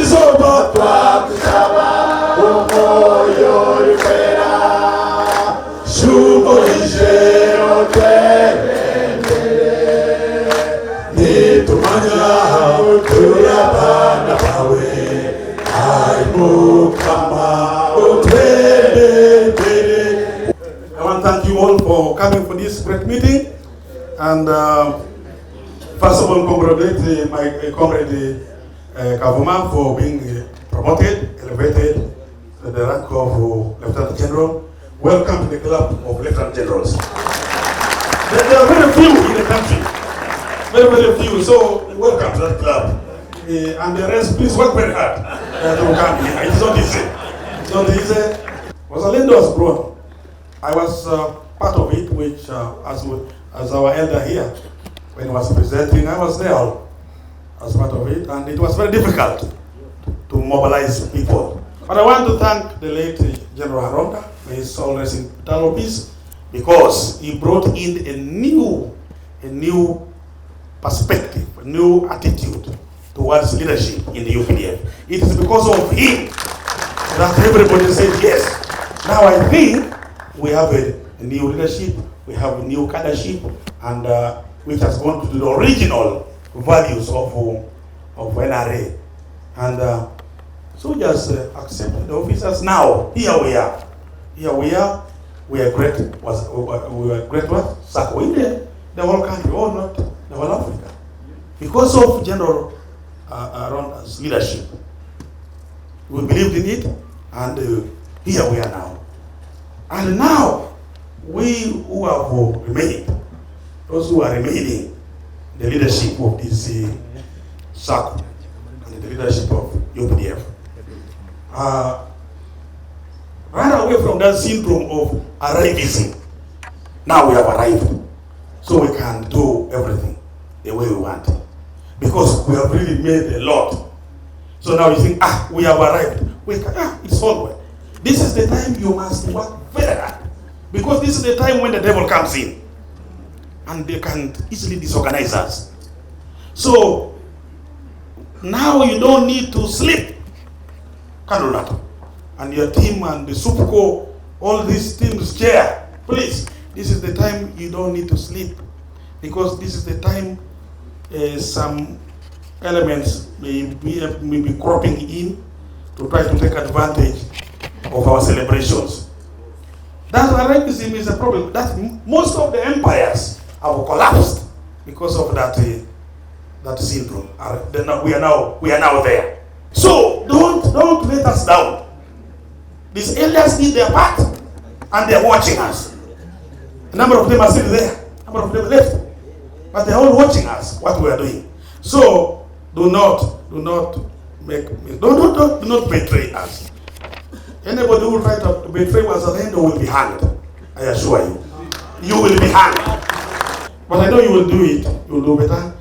izuba twakusaba umoyo rivera shumurije otwerendere nitumanya tuyabana bawe aimukama otwerendere. I want to thank you all for coming for this great meeting, and first of all congratulate my comrade Kavuma for being promoted, elevated to the rank of Lieutenant General. Welcome to the club of Lieutenant Generals. There are very few in the country, very few, so welcome to that club. And the rest, please work very hard to come here. It's not easy. It's not easy. Wazalendo was grown. I was part of it, which as our elder here, when he was presenting, I was there as part of it, and it was very difficult to mobilize people. But I want to thank the late General Haronda, may his soul rest in eternal peace, because he brought in a new perspective, a new attitude towards leadership in the UPDF. It is because of him that everybody said yes. Now I think we have a new leadership, we have a new cadreship, and which has gone to the original values of NRA. And so just accept the officers now. Here we are. We are great. We are great what? SACCO in the whole country, or not the whole Africa. Because of General Aronda's leadership. We believed in it, and here we are now. And now, we who have remained, those who are remaining, the leadership of this SACCO and the leadership of UPDF, run away from that syndrome of arrivism. Now we have arrived, so we can do everything the way we want, because we have really made a lot. So now you think, we have arrived. It's all well. This is the time you must work very hard, because this is the time when the devil comes in, and they can easily disorganize us. So now you don't need to sleep. And your team and the SUPCO, all these teams chair, please, this is the time you don't need to sleep, because this is the time some elements may be cropping in to try to take advantage of our celebrations. That arrivism is a problem. That most of the empires have collapsed because of that syndrome. We are now there. So don't let us down. These elders did their part, and they're watching us. A number of them are still there. A number of them left, but they're all watching us what we are doing. So do not betray us. Anybody who will try to betray Wazalendo will be hanged. I assure you. You will be hanged. But I know you will do it. You will do better.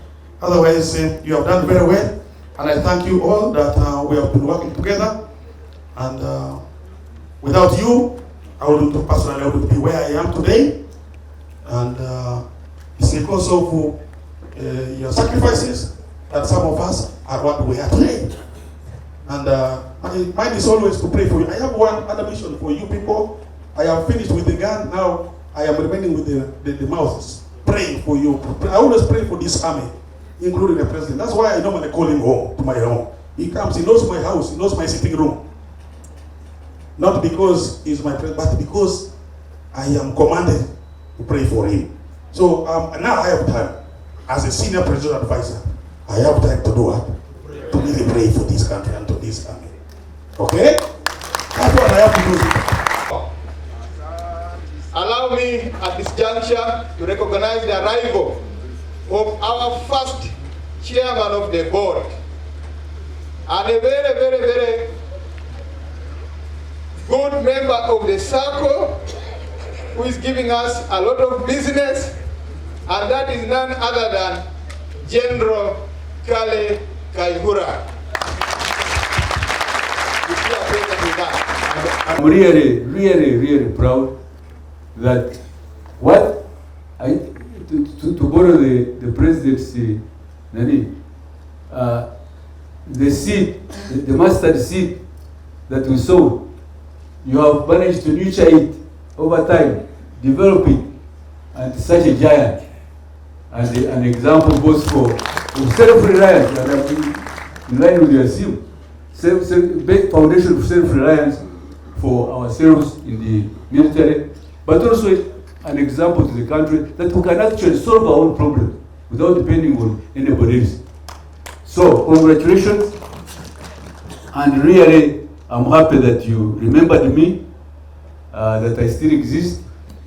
Otherwise, you have done very well. And I thank you all that we have been working together. And without you, I wouldn't be where I am today. And it's because of your sacrifices that some of us are what we are today. And my mind is always to pray for you. I have one other mission for you people. I have finished with the gun. Now I am remaining with the mouths, praying for you. I always pray for this army, including the president. That's why I normally call him home, to my home. He comes, he knows my house, he knows my sitting room. Not because he's my president, but because I am commanded to pray for him. So now I have time, as a senior presidential advisor, I have time to do what? To really pray for this country and to this army. Okay? That's what I have to do. Allow me at this juncture to recognize the arrival of our first chairman of the board, and a very, very, very good member of the SACCO, who is giving us a lot of business, and that is none other than General Kayihura. I'm really proud that to borrow the presidency, the seed, the mustard seed that we sowed, you have managed to nurture it over time, develop it, and such a giant. And an example goes for self-reliance, and I'm in line with your theme, foundation of self-reliance for ourselves in the military, but also an example to the country that we can actually solve our own problems without depending on anybody else. So, congratulations, and really, I'm happy that you remembered me, that I still exist.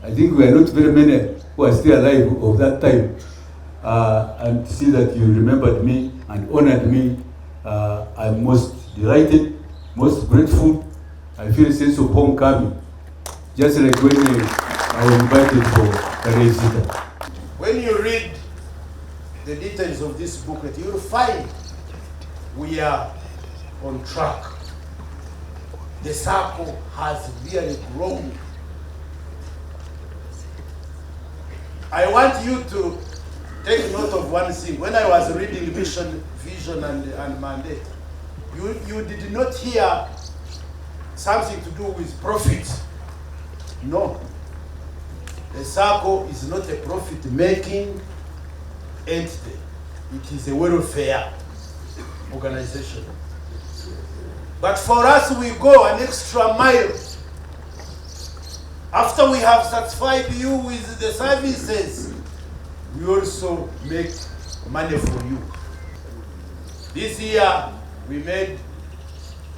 I think we are not very many who are still alive of that time. And to see that you remembered me and honored me, I'm most delighted, most grateful. I feel a sense of homecoming, just like when I was invited for the visitor. When you read the details of this booklet, you'll find we are on track. The SACCO has really grown. I want you to take note of one thing. When I was reading mission, vision, and mandate, you did not hear something to do with profit. No. The SACCO is not a profit-making entity. It is a welfare organization. But for us, we go an extra mile. After we have satisfied you with the services, we also make money for you. This year, we made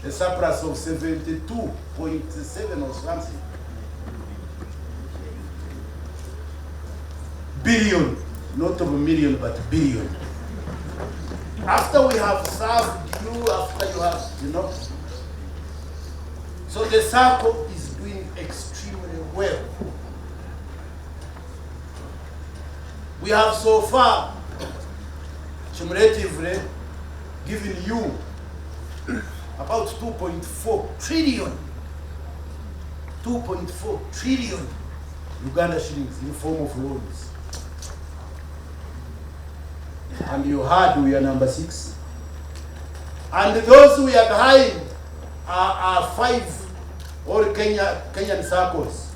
a surplus of 72.7 or something billion, not of a million, but billion. After we have served you, after you have, So the SACCO is doing extremely well. We have so far cumulatively given you about 2.4 trillion, 2.4 trillion Uganda shillings in the form of loans. And you heard we are number 6. And those we are behind are 5 all Kenyan SACCOs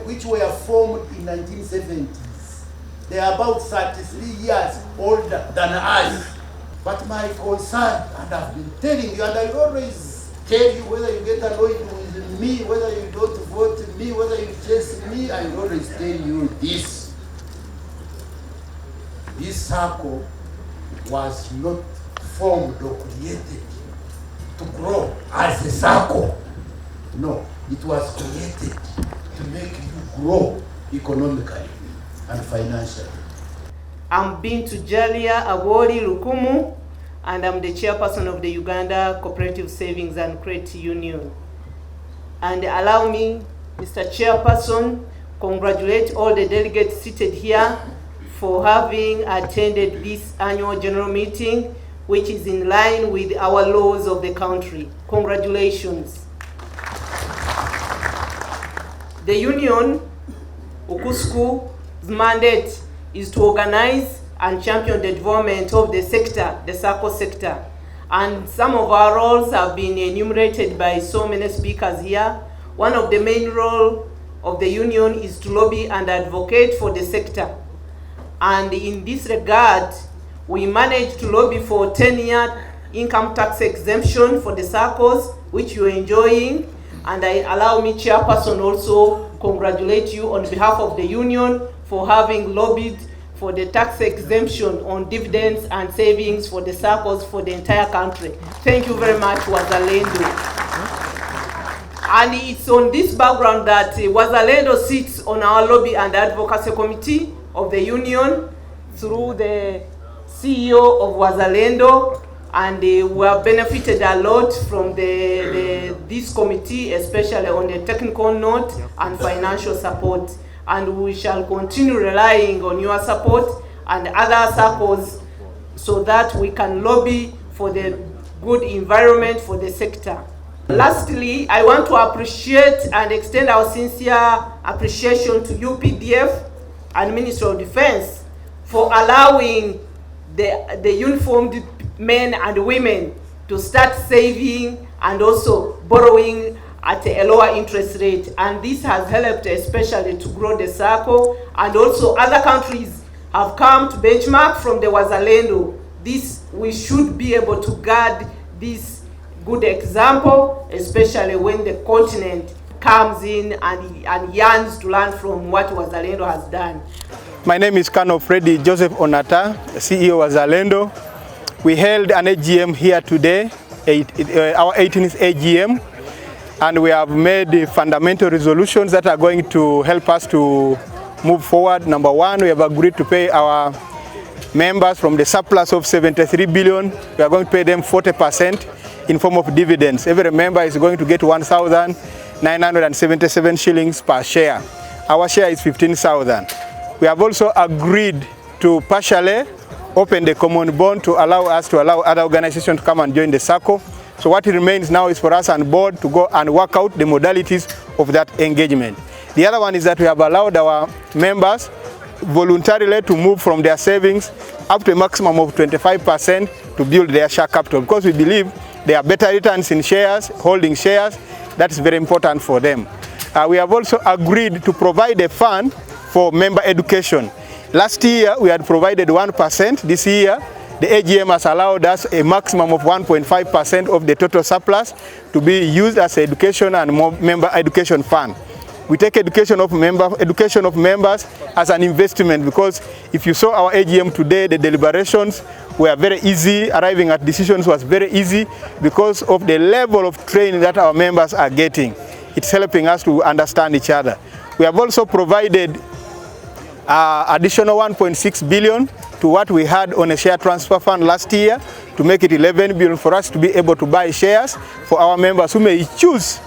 which were formed in 1970s. They are about 33 years older than us. But my concern, and I've been telling you, and I always tell you, whether you get annoyed with me, whether you don't vote me, whether you chase me, I always tell you this. This SACCO was not formed or created to grow as a SACCO. No, it was created to make you grow economically and financially. I'm Bintu Jalia Awori Lukumu, and I'm the chairperson of the Uganda Cooperative Savings and Credit Union. And allow me, Mr. Chairperson, congratulate all the delegates seated here for having attended this annual general meeting, which is in line with our laws of the country. Congratulations. The union, Ukusku's mandate is to organize and champion the development of the sector, the SACCO sector. And some of our roles have been enumerated by so many speakers here. One of the main roles of the union is to lobby and advocate for the sector. And in this regard, we managed to lobby for 10-year income tax exemption for the SACCOs, which you're enjoying. And allow me, Chairperson, also congratulate you on behalf of the union for having lobbied for the tax exemption on dividends and savings for the SACCOs for the entire country. Thank you very much, Wazalendo. And it's on this background that Wazalendo sits on our lobby and advocacy committee of the union through the CEO of Wazalendo, and we have benefited a lot from this committee, especially on the technical note and financial support. And we shall continue relying on your support and other SACCOs so that we can lobby for the good environment for the sector. Lastly, I want to appreciate and extend our sincere appreciation to UPDF and Ministry of Defense for allowing the uniformed men and women to start saving and also borrowing at a lower interest rate. And this has helped especially to grow the SACCO, and also other countries have come to benchmark from the Wazalendo. This, we should be able to guard this good example, especially when the continent comes in and yearns to learn from what Wazalendo has done. My name is Colonel Freddy Joseph Onata, CEO Wazalendo. We held an AGM here today, our 18th AGM, and we have made fundamental resolutions that are going to help us to move forward. Number one, we have agreed to pay our members from the surplus of 73 billion. We are going to pay them 40% in form of dividends. Every member is going to get 1,977 shillings per share. Our share is 15,000. We have also agreed to partially open the common bond to allow other organizations to come and join the SACCO. So what remains now is for us and board to go and work out the modalities of that engagement. The other one is that we have allowed our members voluntarily to move from their savings up to a maximum of 25% to build their share capital, because we believe there are better returns in shares, holding shares. That is very important for them. We have also agreed to provide a fund for member education. Last year we had provided 1%. This year the AGM has allowed us a maximum of 1.5% of the total surplus to be used as education and member education fund. We take education of members as an investment, because if you saw our AGM today, the deliberations were very easy. Arriving at decisions was very easy because of the level of training that our members are getting. It's helping us to understand each other. We have also provided additional 1.6 billion to what we had on a share transfer fund last year to make it 11 billion for us to be able to buy shares for our members who may choose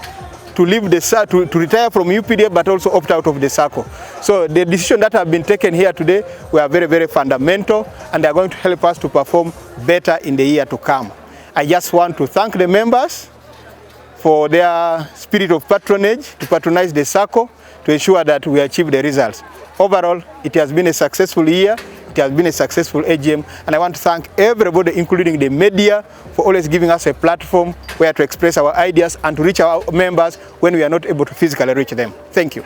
to leave the to retire from UPDF but also opt out of the SACCO. So the decisions that have been taken here today were very, very fundamental, and they are going to help us to perform better in the year to come. I just want to thank the members for their spirit of patronage to patronize the SACCO to ensure that we achieve the results. Overall, it has been a successful year. It has been a successful AGM, and I want to thank everybody, including the media, for always giving us a platform where to express our ideas and to reach our members when we are not able to physically reach them. Thank you.